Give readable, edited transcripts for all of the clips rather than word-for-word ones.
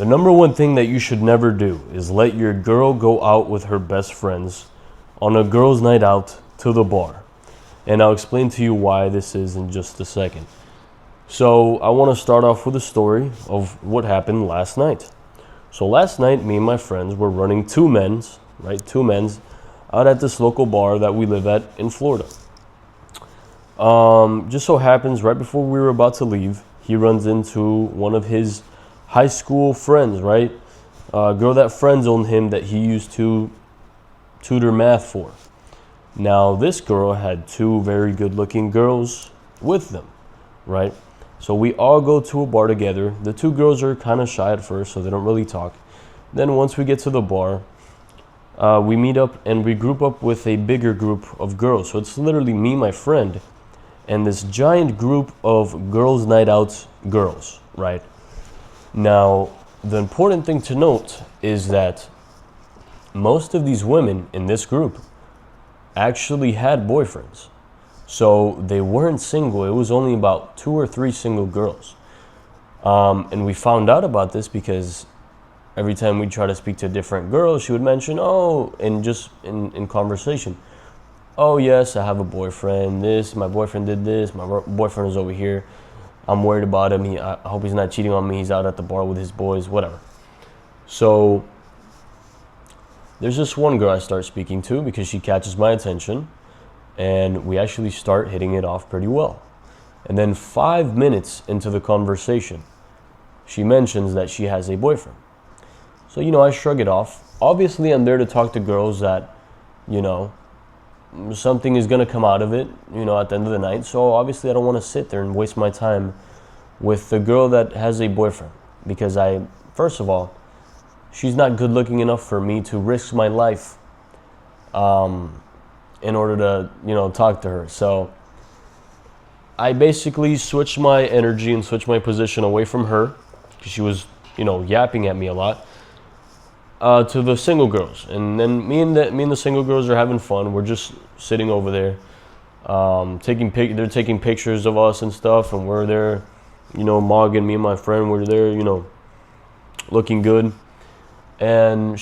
The number one thing that you should never do is let your girl go out with her best friends on a girls' night out to the bar. And I'll explain to you why this is in just a second. So I want to start off with a story of what happened last night. So last night, me and my friends were running two men's out at this local bar that we live at in Florida. Just so happens, right before we were about to leave, he runs into one of his high school friends, right? A girl that friend zoned him that he used to tutor math for. Now, this girl had two very good-looking girls with them, right? So we all go to a bar together. The two girls are kind of shy at first, so they don't really talk. Then once we get to the bar, we meet up and we group up with a bigger group of girls. So it's literally me, my friend, and this giant group of girls' night out girls, right? Now, the important thing to note is that most of these women in this group actually had boyfriends. So they weren't single. It was only about 2 or 3 single girls. And we found out about this because every time we try to speak to a different girl, she would mention, and just in conversation, oh, yes, I have a boyfriend. My boyfriend did this. My boyfriend is over here. I'm worried about him. I hope he's not cheating on me. He's out at the bar with his boys, whatever. So there's this one girl I start speaking to because she catches my attention, and we actually start hitting it off pretty well. And then 5 minutes into the conversation, she mentions that she has a boyfriend. So, I shrug it off. Obviously, I'm there to talk to girls that, something is going to come out of it, at the end of the night. So obviously I don't want to sit there and waste my time with the girl that has a boyfriend, because first of all, she's not good looking enough for me to risk my life in order to, talk to her. So I basically switched my energy and switched my position away from her, because she was, yapping at me a lot, to the single girls. And then me and the single girls are having fun. We're just sitting over there, they're taking pictures of us and stuff, and we're there, mogging. Me and my friend, we're there, looking good. And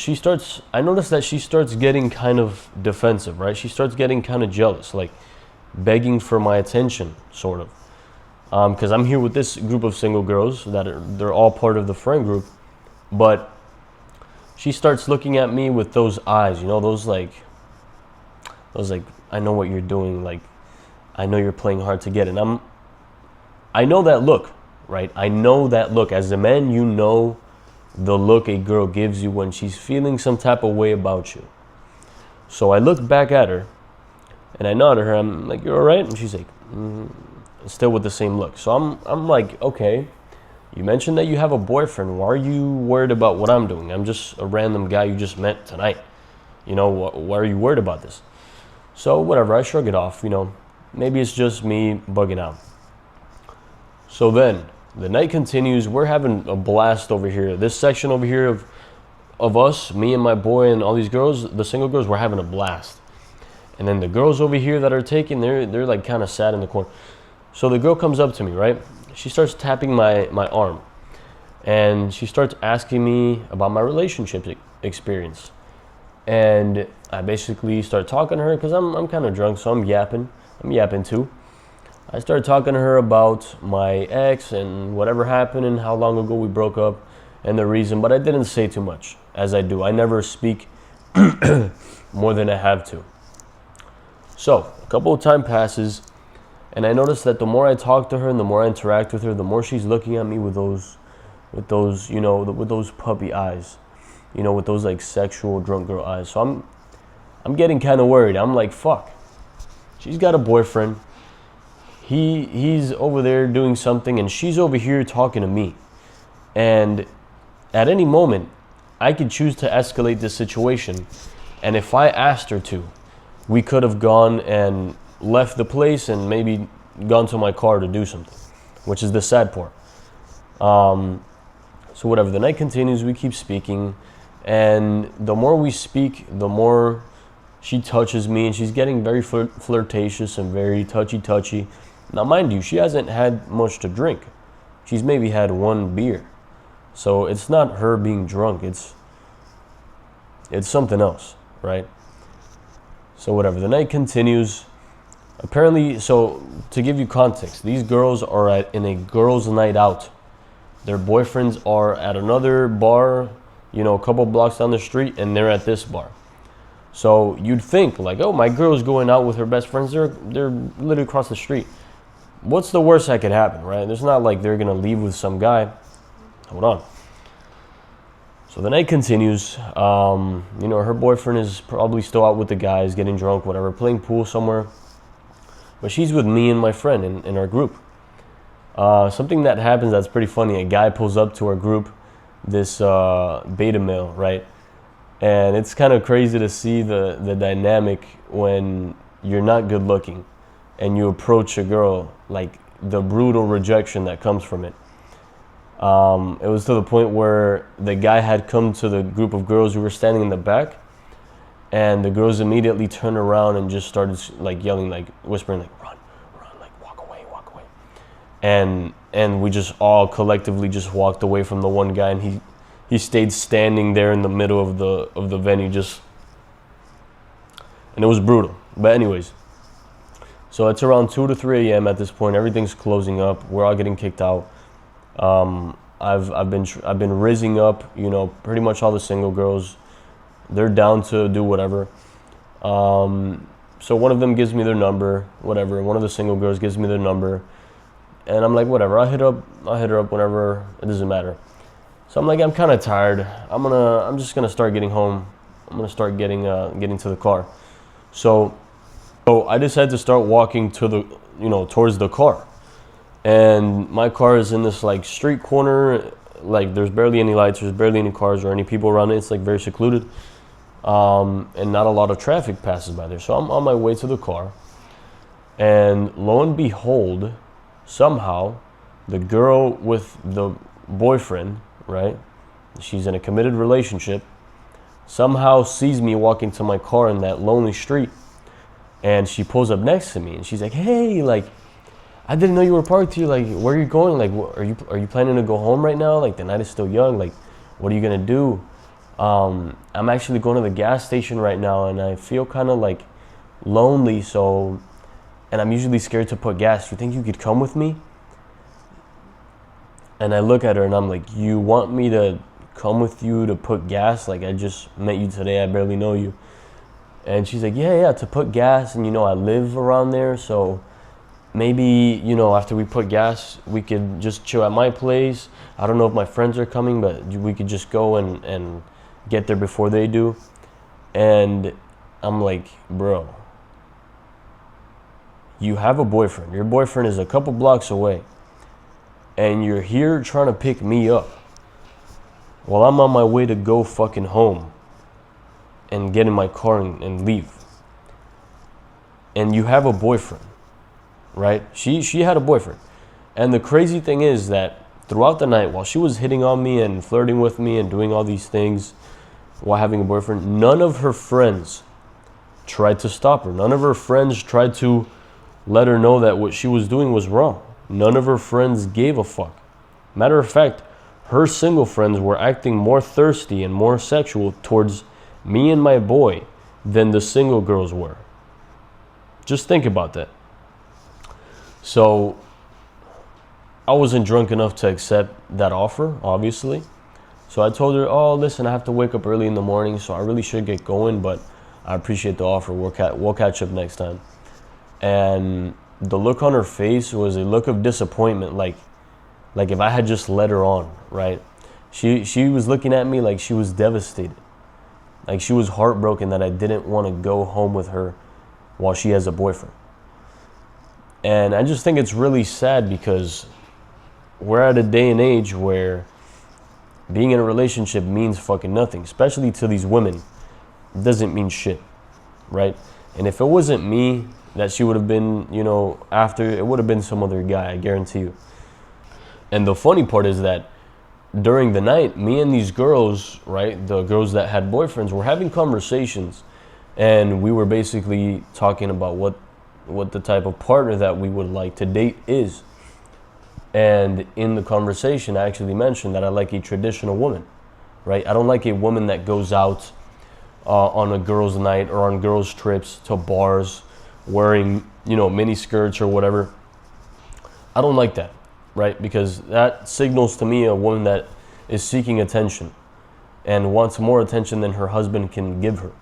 I noticed that she starts getting kind of defensive, right? She starts getting kind of jealous, like begging for my attention, sort of. Because I'm here with this group of single girls they're all part of the friend group, but she starts looking at me with those eyes, those like, I know what you're doing, like, I know you're playing hard to get. And I know that look, right? I know that look. As a man, the look a girl gives you when she's feeling some type of way about you. So I look back at her, and I nod at her. I'm like, "You're all right?" And she's like, still with the same look. So I'm like, okay. You mentioned that you have a boyfriend. Why are you worried about what I'm doing? I'm just a random guy you just met tonight. Why are you worried about this? So whatever, I shrug it off. Maybe it's just me bugging out. So then the night continues. We're having a blast over here. This section over here of us, me and my boy and all these girls, the single girls, we're having a blast. And then the girls over here that are taking, they're like kind of sad in the corner. So the girl comes up to me, right? She starts tapping my arm, and she starts asking me about my relationship experience. And I basically start talking to her because I'm kind of drunk, so I'm yapping too. I started talking to her about my ex and whatever happened and how long ago we broke up and the reason, but I didn't say too much, as I do. I never speak more than I have to. So a couple of time passes, and I notice that the more I talk to her and the more I interact with her, the more she's looking at me with those puppy eyes, with those like sexual drunk girl eyes. So I'm getting kind of worried. I'm like, fuck. She's got a boyfriend. He's over there doing something, and she's over here talking to me. And at any moment, I could choose to escalate this situation. And if I asked her to, we could have gone and left the place and maybe gone to my car to do something, which is the sad part. So whatever, the night continues, we keep speaking, and the more we speak, the more she touches me, and she's getting very flirtatious and very touchy. Now, mind you, she hasn't had much to drink. She's maybe had one beer. So it's not her being drunk. It's something else, right? So whatever. The night continues. Apparently, so to give you context, these girls are in a girls' night out. Their boyfriends are at another bar, a couple blocks down the street, and they're at this bar. So you'd think like, oh, my girl's going out with her best friends. They're literally across the street. What's the worst that could happen, right? It's not like they're gonna leave with some guy. Hold on. So the night continues. Her boyfriend is probably still out with the guys, getting drunk, whatever, playing pool somewhere. But she's with me and my friend in our group. Something that happens that's pretty funny. A guy pulls up to our group, this beta male, right? And it's kind of crazy to see the dynamic when you're not good looking and you approach a girl, like the brutal rejection that comes from it. It was to the point where the guy had come to the group of girls who were standing in the back, and the girls immediately turned around and just started like yelling, like whispering, like run, like walk away. And we just all collectively just walked away from the one guy, and he stayed standing there in the middle of the venue, and it was brutal. But anyways, so it's around 2 to 3 a.m. at this point. Everything's closing up. We're all getting kicked out. I've been rizzing up, pretty much all the single girls. They're down to do whatever. So one of them gives me their number, whatever. One of the single girls gives me their number, and I'm like, whatever. I'll hit her up whenever. It doesn't matter. So I'm like, I'm kind of tired. I'm just gonna start getting home. I'm gonna start getting to the car. So I decided to start walking to towards the car. And my car is in this like street corner, like there's barely any lights, there's barely any cars or any people around it. It's like very secluded, and not a lot of traffic passes by there. So I'm on my way to the car, and lo and behold, somehow the girl with the boyfriend, right? She's in a committed relationship, somehow sees me walking to my car in that lonely street, and she pulls up next to me, and she's like, hey, like, I didn't know you were parked here. Like, where are you going? Like, are you planning to go home right now? Like, the night is still young. Like, what are you gonna do? I'm actually going to the gas station right now, and I feel kind of like lonely. So, and I'm usually scared to put gas. You think you could come with me? And I look at her and I'm like, you want me to come with you to put gas? Like, I just met you today. I barely know you. And she's like, yeah, to put gas. And I live around there, so maybe, after we put gas, we could just chill at my place. I don't know if my friends are coming, but we could just go and get there before they do. And I'm like, bro, you have a boyfriend. Your boyfriend is a couple blocks away, and you're here trying to pick me up while I'm on my way to go fucking home and get in my car and leave. And you have a boyfriend. Right? She had a boyfriend. And the crazy thing is that throughout the night, while she was hitting on me and flirting with me and doing all these things while having a boyfriend, none of her friends tried to stop her. None of her friends tried to let her know that what she was doing was wrong. None of her friends gave a fuck. Matter of fact, her single friends were acting more thirsty and more sexual towards me and my boy than the single girls were. Just think about that. So I wasn't drunk enough to accept that offer, obviously. So I told her, oh, listen, I have to wake up early in the morning, so I really should get going, but I appreciate the offer. We'll catch up next time. And the look on her face was a look of disappointment, like if I had just let her on, right? She was looking at me like she was devastated. Like she was heartbroken that I didn't want to go home with her while she has a boyfriend. And I just think it's really sad because we're at a day and age where being in a relationship means fucking nothing, especially to these women. It doesn't mean shit, right? And if it wasn't me that she would have been, after, it would have been some other guy, I guarantee you. And the funny part is that during the night, me and these girls, right, the girls that had boyfriends, were having conversations, and we were basically talking about what the type of partner that we would like to date is. And in the conversation, I actually mentioned that I like a traditional woman, right? I don't like a woman that goes out on a girls' night or on girls' trips to bars wearing, mini skirts or whatever. I don't like that, right? Because that signals to me a woman that is seeking attention and wants more attention than her husband can give her,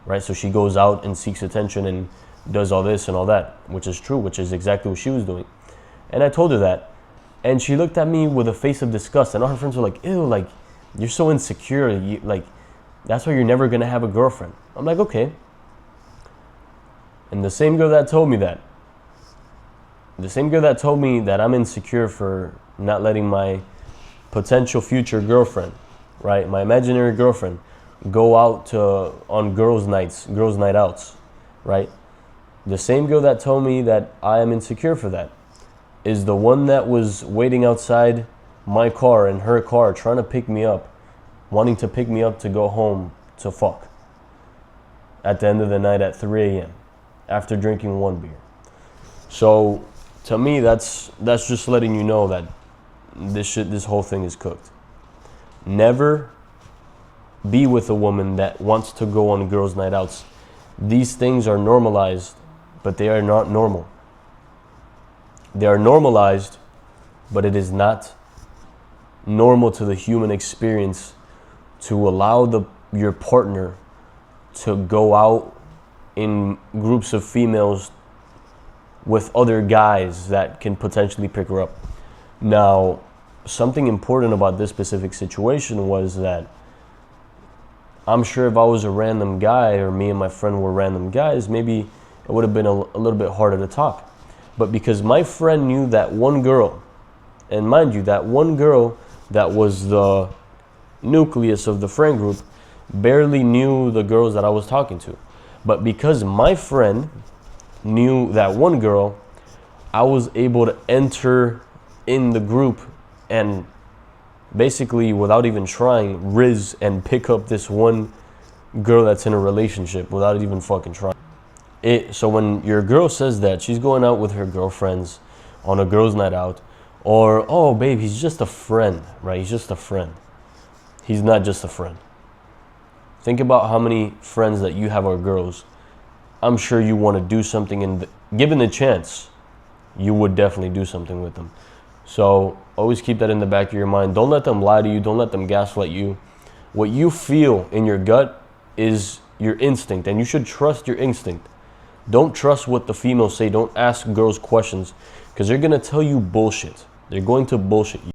right? So she goes out and seeks attention and does all this and all that, which is true, which is exactly what she was doing. And I told her that. And she looked at me with a face of disgust. And all her friends were like, ew, like, you're so insecure. That's why you're never going to have a girlfriend. I'm like, okay. And the same girl that told me that, I'm insecure for not letting my potential future girlfriend, right, my imaginary girlfriend, go out on girls' night outs, right? The same girl that told me that I am insecure for that is the one that was waiting outside my car in her car trying to pick me up, wanting to pick me up to go home to fuck at the end of the night at 3 a.m. after drinking one beer. So to me, that's just letting you know that this whole thing is cooked. Never be with a woman that wants to go on girls' night outs. These things are normalized, but they are not normal. They are normalized, but it is not normal to the human experience to allow your partner to go out in groups of females with other guys that can potentially pick her up. Now, something important about this specific situation was that I'm sure if I was a random guy or me and my friend were random guys, maybe it would have been a little bit harder to talk. But because my friend knew that one girl, and mind you, that one girl that was the nucleus of the friend group barely knew the girls that I was talking to. But because my friend knew that one girl, I was able to enter in the group and basically, without even trying, riz and pick up this one girl that's in a relationship without even fucking trying. So when your girl says that she's going out with her girlfriends on a girls' night out, or, oh, babe, he's just a friend, right? He's just a friend. He's not just a friend. Think about how many friends that you have are girls. I'm sure you want to do something, and given the chance, you would definitely do something with them. So always keep that in the back of your mind. Don't let them lie to you. Don't let them gaslight you. What you feel in your gut is your instinct, and you should trust your instinct. Don't trust what the females say. Don't ask girls questions because they're going to tell you bullshit. They're going to bullshit you.